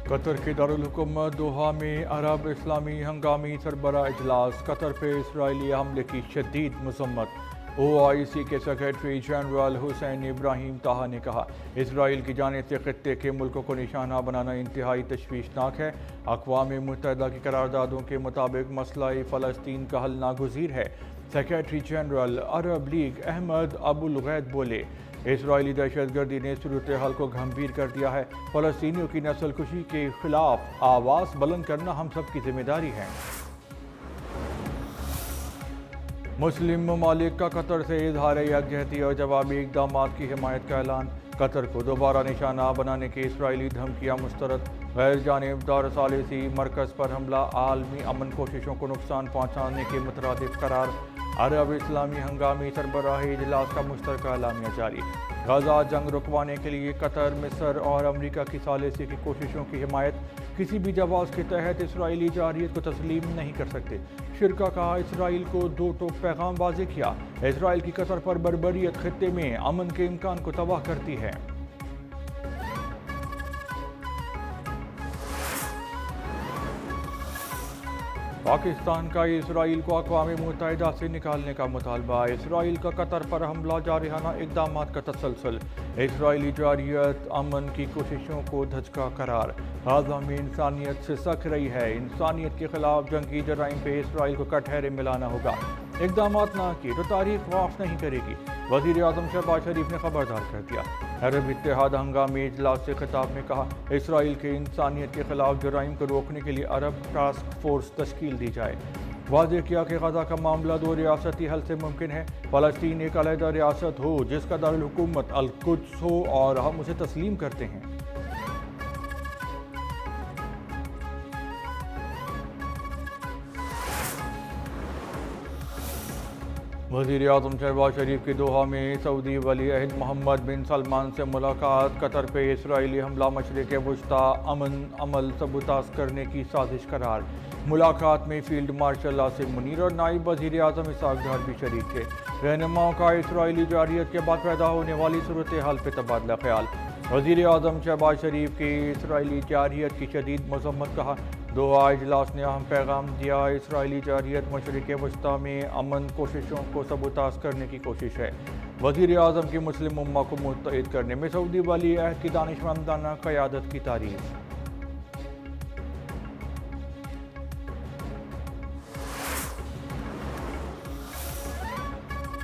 قطر کے دارالحکومت دوحہ میں عرب اسلامی ہنگامی سربراہ اجلاس۔ قطر پہ اسرائیلی حملے کی شدید مذمت۔ OIC کے سیکریٹری جنرل حسین ابراہیم طہا نے کہا اسرائیل کی جانب سے خطے کے ملکوں کو نشانہ بنانا انتہائی تشویشناک ہے۔ اقوام متحدہ کی قراردادوں کے مطابق مسئلہ فلسطین کا حل ناگزیر ہے۔ سیکریٹری جنرل عرب لیگ احمد ابو الغیط بولے اسرائیلی دہشت گردی نے صورتحال کو گھمبیر کر دیا ہے۔ فلسطینیوں کی نسل کشی کے خلاف آواز بلند کرنا ہم سب کی ذمہ داری ہے۔ مسلم ممالک کا قطر سے اظہار یکجہتی اور جوابی اقدامات کی حمایت کا اعلان۔ قطر کو دوبارہ نشانہ بنانے کی اسرائیلی دھمکیاں مسترد۔ غیر جانبدار ثالثی مرکز پر حملہ عالمی امن کوششوں کو نقصان پہنچانے کے مترادف قرار۔ عرب اسلامی ہنگامی سربراہی اجلاس کا مشترکہ اعلامیہ جاری۔ غزہ جنگ رکوانے کے لیے قطر، مصر اور امریکہ کی ثالثی کی کوششوں کی حمایت۔ کسی بھی جواز کے تحت اسرائیلی جارحیت کو تسلیم نہیں کر سکتے۔ شرکا کہا اسرائیل کو دو ٹوک پیغام واضح کیا اسرائیل کی قطر پر بربریت خطے میں امن کے امکان کو تباہ کرتی ہے۔ پاکستان کا اسرائیل کو اقوام متحدہ سے نکالنے کا مطالبہ۔ اسرائیل کا قطر پر حملہ جارحانہ اقدامات کا تسلسل۔ اسرائیلی جارحیت امن کی کوششوں کو دھچکا قرار۔ غزہ میں انسانیت سے سکھ رہی ہے۔ انسانیت کے خلاف جنگی جرائم پہ اسرائیل کو کٹہرے ملانا ہوگا۔ اقدامات نہ کیے تو تاریخ معاف نہیں کرے گی۔ وزیر اعظم شہباز شریف نے خبردار کر دیا۔ عرب اتحاد ہنگامی اجلاس سے خطاب میں کہا اسرائیل کے انسانیت کے خلاف جرائم کو روکنے کے لیے عرب ٹاسک فورس تشکیل دی جائے۔ واضح کیا کہ غزہ کا معاملہ دو ریاستی حل سے ممکن ہے۔ فلسطین ایک علیحدہ ریاست ہو جس کا دارالحکومت القدس ہو اور ہم اسے تسلیم کرتے ہیں۔ وزیر اعظم شہباز شریف کی دوحہ میں سعودی ولی عہد محمد بن سلمان سے ملاقات۔ قطر پہ اسرائیلی حملہ مشرق وسطی امن عمل سبوتاژ کرنے کی سازش قرار۔ ملاقات میں فیلڈ مارشل آصف منیر اور نائب وزیر اعظم اسحاق ڈار بھی شریک تھے۔ رہنماؤں کا اسرائیلی جارحیت کے بعد پیدا ہونے والی صورتحال پہ تبادلہ خیال۔ وزیر اعظم شہباز شریف کی اسرائیلی جارحیت کی شدید مذمت۔ کہا دوحہ اجلاس نے اہم پیغام دیا اسرائیلی جارحیت مشرق وسطی میں امن کوششوں کو سبوتاژ کرنے کی کوشش ہے۔ وزیر اعظم کی مسلم امہ کو متحد کرنے میں سعودی ولی عہد کی دانشمندانہ قیادت کی تعریف۔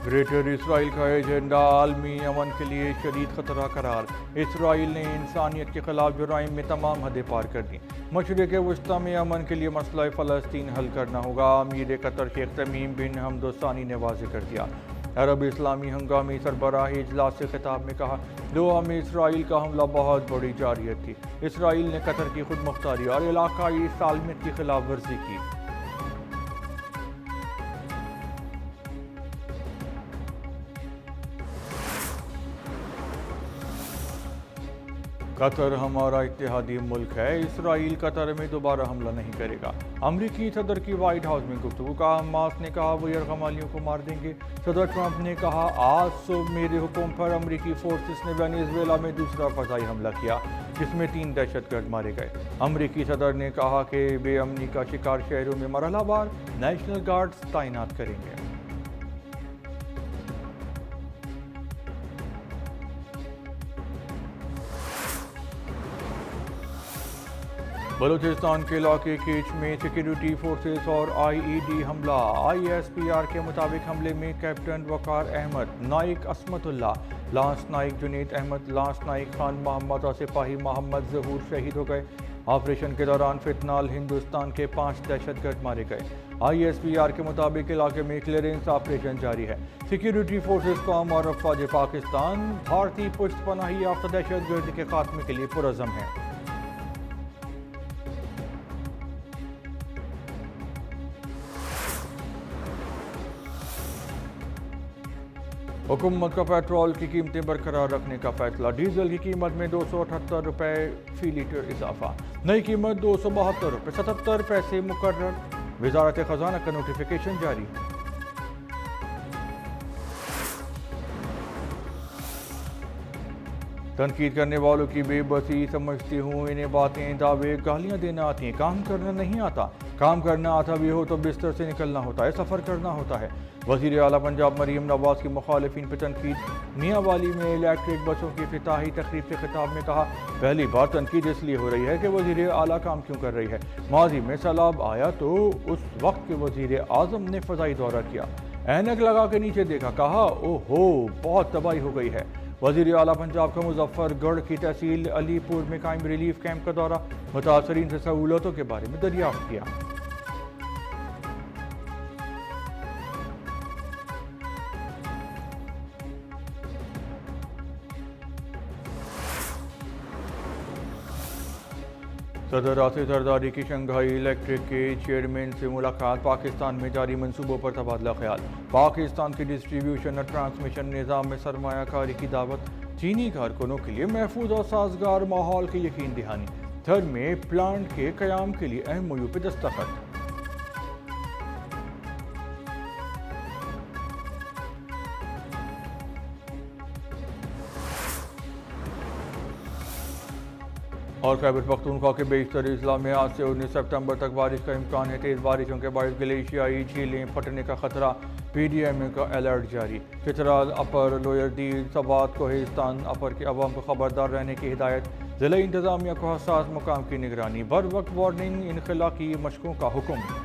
گریٹر اسرائیل کا ایجنڈا عالمی امن کے لیے شدید خطرہ قرار۔ اسرائیل نے انسانیت کے خلاف جرائم میں تمام حدیں پار کر دیں۔ مشرق وسطی میں امن کے لیے مسئلہ فلسطین حل کرنا ہوگا۔ امیر قطر شیخ تمیم بن حمد ثانی نے واضح کر دیا۔ عرب اسلامی ہنگامی سربراہی اجلاس سے خطاب میں کہا دوحہ میں اسرائیل کا حملہ بہت بڑی جارحیت تھی۔ اسرائیل نے قطر کی خود مختاری اور علاقائی سالمیت کی خلاف ورزی کی۔ قطر ہمارا اتحادی ملک ہے۔ اسرائیل قطر میں دوبارہ حملہ نہیں کرے گا۔ امریکی صدر کی وائٹ ہاؤس میں گفتگو کا حماس نے کہا وہ یرغمالیوں کو مار دیں گے۔ صدر ٹرمپ نے کہا آج صبح میرے حکم پر امریکی فورسز نے وینیزویلا میں دوسرا فضائی حملہ کیا جس میں 3 دہشت گرد مارے گئے۔ امریکی صدر نے کہا کہ بے امنی کا شکار شہروں میں مرحلہ وار نیشنل گارڈز تعینات کریں گے۔ بلوچستان کے علاقے کیچ میں سیکیورٹی فورسز اور IED حملہ۔ ISPR کے مطابق حملے میں کیپٹن وقار احمد، نائک عصمت اللہ، لانس نائک جنید احمد، لانس نائک خان محمد اور سپاہی محمد ظہور شہید ہو گئے۔ آپریشن کے دوران فنتنال ہندوستان کے 5 دہشت گرد مارے گئے۔ ISPR کے مطابق علاقے میں کلیئرنس آپریشن جاری ہے۔ سیکیورٹی فورسز قوم اور افواج پاکستان بھارتی پشت پناہی یافتہ دہشت گردی کے خاتمے کے لیے پرعزم ہیں۔ حکومت کا پیٹرول کی قیمتیں برقرار رکھنے کا فیصلہ۔ ڈیزل کی قیمت میں 278 روپے فی لیٹر اضافہ۔ نئی قیمت 272 روپے 77 پیسے مقرر۔ وزارت خزانہ کا نوٹیفیکیشن جاری۔ تنقید کرنے والوں کی بے بسی سمجھتی ہوں، انہیں باتیں دعوے گالیاں دینا آتی ہیں، کام کرنا نہیں آتا۔ کام کرنا آتا بھی ہو تو بستر سے نکلنا ہوتا ہے، سفر کرنا ہوتا ہے۔ وزیر اعلیٰ پنجاب مریم نواز کی مخالفین پہ تنقید۔ میاں والی میں الیکٹرک بسوں کی افتتاحی تقریب سے خطاب میں کہا، پہلی بار تنقید اس لیے ہو رہی ہے کہ وزیر اعلیٰ کام کیوں کر رہی ہے۔ ماضی میں سیلاب آیا تو اس وقت کے وزیر اعظم نے فضائی دورہ کیا، اینک لگا کے نیچے دیکھا، کہا او ہو بہت تباہی ہو گئی ہے۔ وزیر اعلیٰ پنجاب کا مظفر گڑھ کی تحصیل علی پور میں قائم ریلیف کیمپ کا دورہ، متاثرین سے سہولتوں کے بارے میں دریافت کیا۔ صدر راشد زرداری کی شنگھائی الیکٹرک کے چیئرمین سے ملاقات، پاکستان میں جاری منصوبوں پر تبادلہ خیال۔ پاکستان کے ڈسٹریبیوشن اور ٹرانسمیشن نظام میں سرمایہ کاری کی دعوت، چینی کارکنوں کے لیے محفوظ اور سازگار ماحول کی یقین دہانی۔ تھر میں پلانٹ کے قیام کے لیے اہم MOU پہ دستخط۔ اور خیبر پختونخوا کے بیشتر اضلاع میں آج سے 19 سپتمبر تک بارش کا امکان ہے۔ تیز بارشوں کے باعث گلیشیائی جھیلیں پھٹنے کا خطرہ، PDMA کا الرٹ جاری۔ چترال اپر، لوئر دیل، سوات، کوہستان اپر کے عوام کو خبردار رہنے کی ہدایت۔ ضلعی انتظامیہ کو حساس مقام کی نگرانی، بر وقت وارننگ، انخلا کی مشقوں کا حکم۔